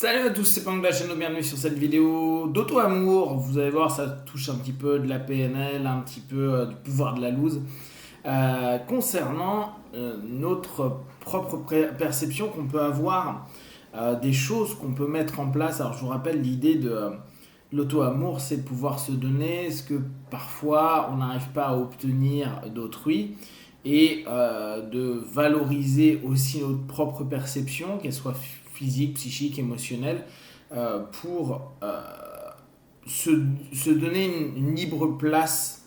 Salut à tous, c'est Pang de la chaîne, bienvenue sur cette vidéo d'auto-amour. Vous allez voir, ça touche un petit peu de la PNL, un petit peu du pouvoir de la loose. Concernant notre propre perception qu'on peut avoir des choses qu'on peut mettre en place. Alors je vous rappelle, l'idée de l'auto-amour, c'est de pouvoir se donner ce que parfois on n'arrive pas à obtenir d'autrui et de valoriser aussi notre propre perception, qu'elle soit physique, psychique, émotionnelle, pour se donner une libre place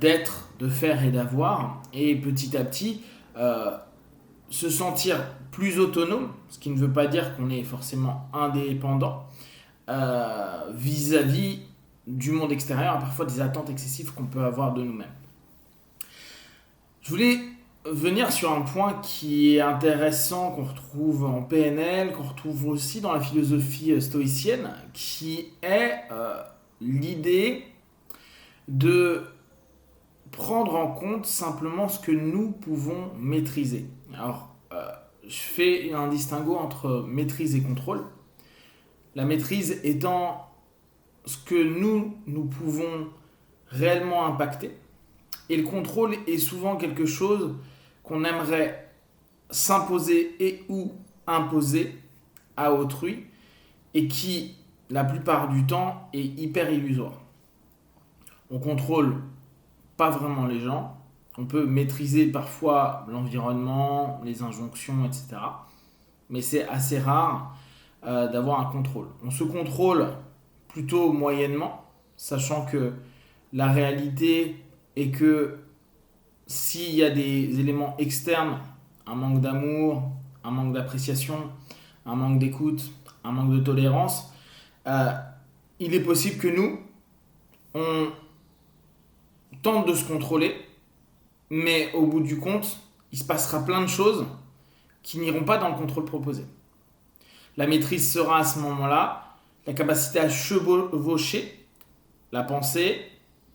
d'être, de faire et d'avoir, et petit à petit se sentir plus autonome, ce qui ne veut pas dire qu'on est forcément indépendant vis-à-vis du monde extérieur, et parfois des attentes excessives qu'on peut avoir de nous-mêmes. Je voulais venir sur un point qui est intéressant, qu'on retrouve en PNL, qu'on retrouve aussi dans la philosophie stoïcienne, qui est l'idée de prendre en compte simplement ce que nous pouvons maîtriser. Alors, je fais un distinguo entre maîtrise et contrôle. La maîtrise étant ce que nous pouvons réellement impacter. Et le contrôle est souvent quelque chose qu'on aimerait s'imposer et ou imposer à autrui et qui, la plupart du temps, est hyper illusoire. On contrôle pas vraiment les gens, on peut maîtriser parfois l'environnement, les injonctions, etc. Mais c'est assez rare d'avoir un contrôle. On se contrôle plutôt moyennement, sachant que la réalité est que s'il y a des éléments externes, un manque d'amour, un manque d'appréciation, un manque d'écoute, un manque de tolérance, il est possible que nous, on tente de se contrôler, mais au bout du compte, il se passera plein de choses qui n'iront pas dans le contrôle proposé. La maîtrise sera à ce moment-là la capacité à chevaucher la pensée,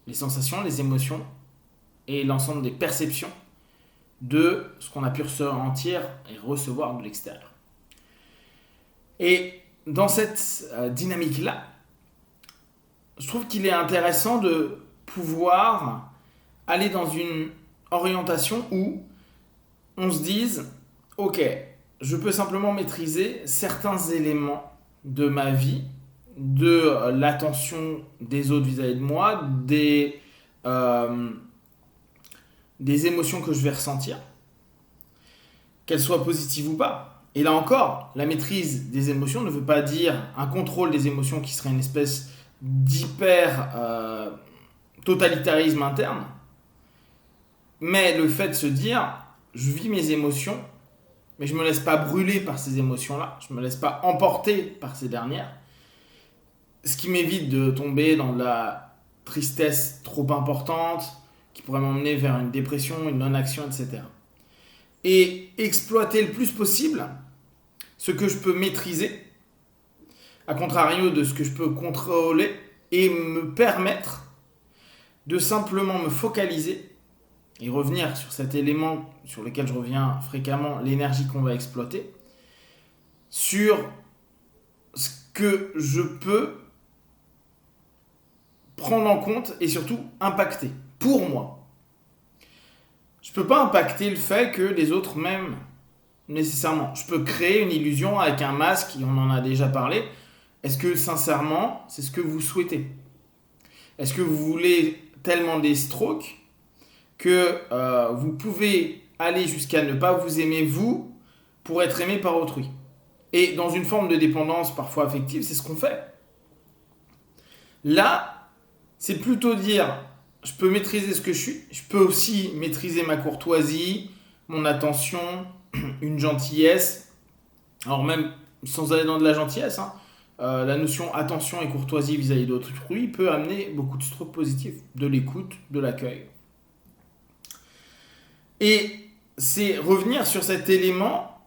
les sensations, les émotions et l'ensemble des perceptions de ce qu'on a pu ressentir et recevoir de l'extérieur. Et dans cette dynamique-là, je trouve qu'il est intéressant de pouvoir aller dans une orientation où on se dise « Ok, je peux simplement maîtriser certains éléments de ma vie, de l'attention des autres vis-à-vis de moi, des émotions que je vais ressentir, qu'elles soient positives ou pas. Et là encore, la maîtrise des émotions ne veut pas dire un contrôle des émotions qui serait une espèce d'hyper totalitarisme interne, mais le fait de se dire, je vis mes émotions, mais je ne me laisse pas brûler par ces émotions-là, je ne me laisse pas emporter par ces dernières, ce qui m'évite de tomber dans de la tristesse trop importante, qui pourrait m'emmener vers une dépression, une non-action, etc. Et exploiter le plus possible ce que je peux maîtriser, à contrario de ce que je peux contrôler, et me permettre de simplement me focaliser et revenir sur cet élément sur lequel je reviens fréquemment, l'énergie qu'on va exploiter, sur ce que je peux prendre en compte et surtout impacter pour moi. Je ne peux pas impacter le fait que les autres m'aiment nécessairement. Je peux créer une illusion avec un masque, et on en a déjà parlé. Est-ce que sincèrement, c'est ce que vous souhaitez? Est-ce que vous voulez tellement des strokes que vous pouvez aller jusqu'à ne pas vous aimer vous pour être aimé par autrui? Et dans une forme de dépendance parfois affective, c'est ce qu'on fait. Là, c'est plutôt dire, je peux maîtriser ce que je suis, je peux aussi maîtriser ma courtoisie, mon attention, une gentillesse. Alors même sans aller dans de la gentillesse, la notion attention et courtoisie vis-à-vis d'autrui peut amener beaucoup de strokes positifs, de l'écoute, de l'accueil. Et c'est revenir sur cet élément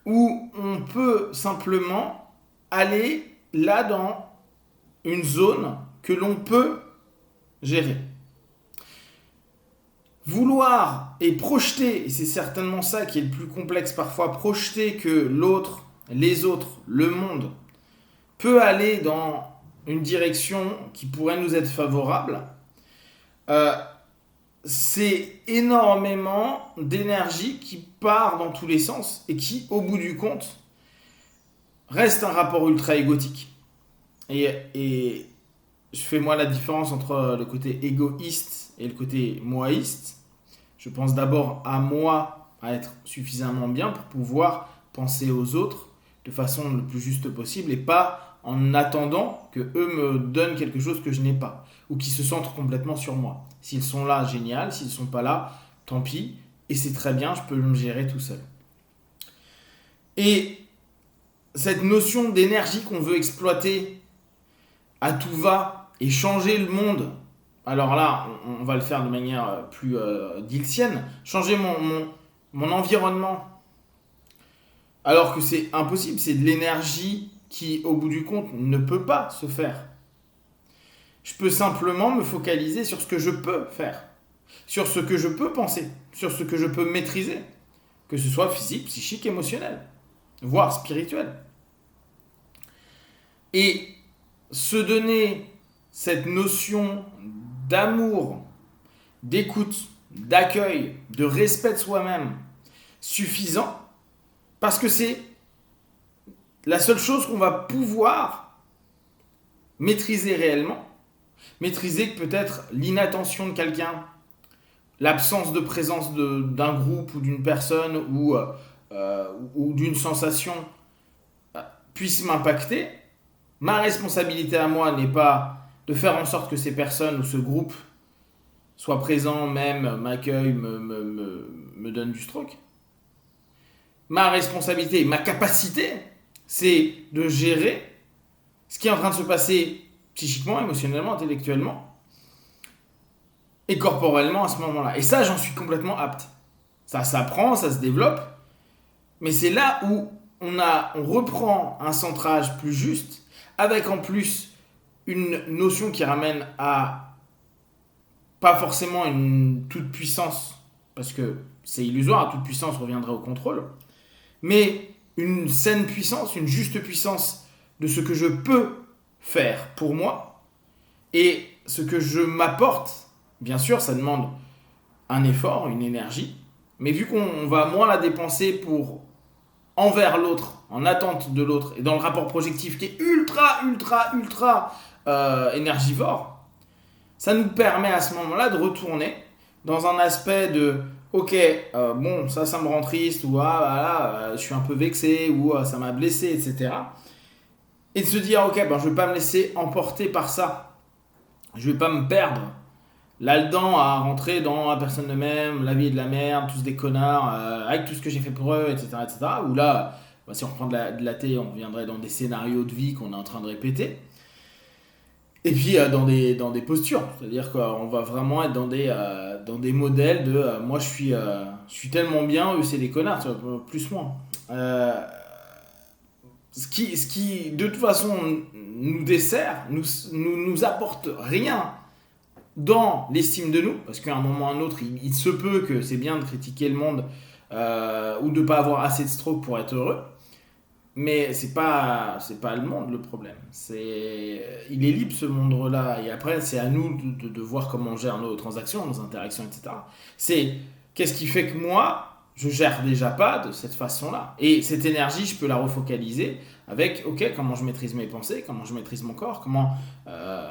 où on peut simplement aller là dans une zone que l'on peut gérer. Vouloir et projeter, et c'est certainement ça qui est le plus complexe parfois, projeter que l'autre les autres, le monde, peut aller dans une direction qui pourrait nous être favorable, c'est énormément d'énergie qui part dans tous les sens et qui, au bout du compte, reste un rapport ultra égotique. Et je fais moi la différence entre le côté égoïste et le côté moïste. Je pense d'abord à moi, à être suffisamment bien pour pouvoir penser aux autres de façon le plus juste possible et pas en attendant que eux me donnent quelque chose que je n'ai pas ou qui se centrent complètement sur moi. S'ils sont là, génial. S'ils ne sont pas là, tant pis. Et c'est très bien, je peux me gérer tout seul. Et cette notion d'énergie qu'on veut exploiter à tout va et changer le monde, alors là, on va le faire de manière plus diltienne, changer mon environnement, alors que c'est impossible, c'est de l'énergie qui, au bout du compte, ne peut pas se faire. Je peux simplement me focaliser sur ce que je peux faire, sur ce que je peux penser, sur ce que je peux maîtriser, que ce soit physique, psychique, émotionnel, voire spirituel. Et se donner cette notion d'amour, d'écoute, d'accueil, de respect de soi-même suffisant, parce que c'est la seule chose qu'on va pouvoir maîtriser réellement. Maîtriser peut-être l'inattention de quelqu'un, l'absence de présence d'un groupe ou d'une personne ou d'une sensation puisse m'impacter. Ma responsabilité à moi n'est pas de faire en sorte que ces personnes ou ce groupe soient présents, même m'accueillent, me donnent du stroke. Ma responsabilité, ma capacité, c'est de gérer ce qui est en train de se passer psychiquement, émotionnellement, intellectuellement et corporellement à ce moment-là. Et ça, j'en suis complètement apte. Ça s'apprend, ça se développe, mais c'est là où on reprend un centrage plus juste, avec en plus une notion qui ramène à pas forcément une toute puissance, parce que c'est illusoire, toute puissance reviendrait au contrôle, mais une saine puissance, une juste puissance de ce que je peux faire pour moi et ce que je m'apporte. Bien sûr, ça demande un effort, une énergie, mais vu qu'on va moins la dépenser envers l'autre, en attente de l'autre, et dans le rapport projectif qui est ultra énergivore, ça nous permet à ce moment-là de retourner dans un aspect de ok, bon, ça me rend triste, ou voilà, je suis un peu vexé, ou ça m'a blessé, etc. Et de se dire ok, je ne vais pas me laisser emporter par ça, je ne vais pas me perdre là-dedans à rentrer dans la personne de même, la vie est de la merde, tous des connards, avec tout ce que j'ai fait pour eux, etc. Ou là, si on reprend de la thé, on reviendrait dans des scénarios de vie qu'on est en train de répéter. Et puis dans des postures, c'est-à-dire qu'on va vraiment être dans des modèles de moi je suis tellement bien, eux c'est des connards, tu vois, plus moins. Ce qui de toute façon nous dessert, nous apporte rien dans l'estime de nous, parce qu'à un moment ou à un autre, il se peut que c'est bien de critiquer le monde ou de ne pas avoir assez de stroke pour être heureux, mais c'est pas le monde le problème. Il est libre ce monde-là, et après c'est à nous de voir comment on gère nos transactions, nos interactions, etc. C'est qu'est-ce qui fait que moi, je gère déjà pas de cette façon-là. Et cette énergie, je peux la refocaliser avec, ok, comment je maîtrise mes pensées, comment je maîtrise mon corps,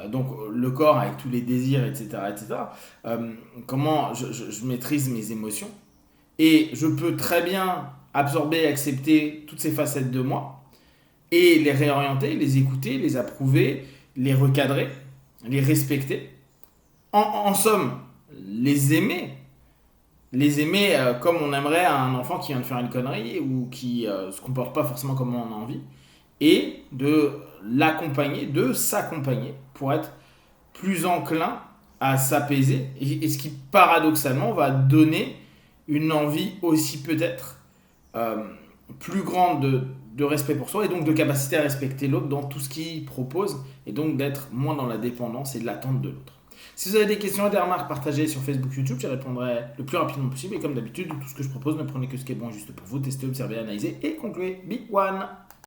donc le corps avec tous les désirs, etc. Comment je maîtrise mes émotions. Et je peux très bien absorber et accepter toutes ces facettes de moi et les réorienter, les écouter, les approuver, les recadrer, les respecter. En somme, les aimer comme on aimerait un enfant qui vient de faire une connerie ou qui se comporte pas forcément comme on a envie, et de l'accompagner, de s'accompagner pour être plus enclin à s'apaiser, et ce qui paradoxalement va donner une envie aussi peut-être plus grande de respect pour soi, et donc de capacité à respecter l'autre dans tout ce qu'il propose, et donc d'être moins dans la dépendance et de l'attente de l'autre. Si vous avez des questions et des remarques, partagées sur Facebook, YouTube, j'y répondrai le plus rapidement possible. Et comme d'habitude, tout ce que je propose, ne prenez que ce qui est bon juste pour vous, testez, observez, analysez et concluez. Big one!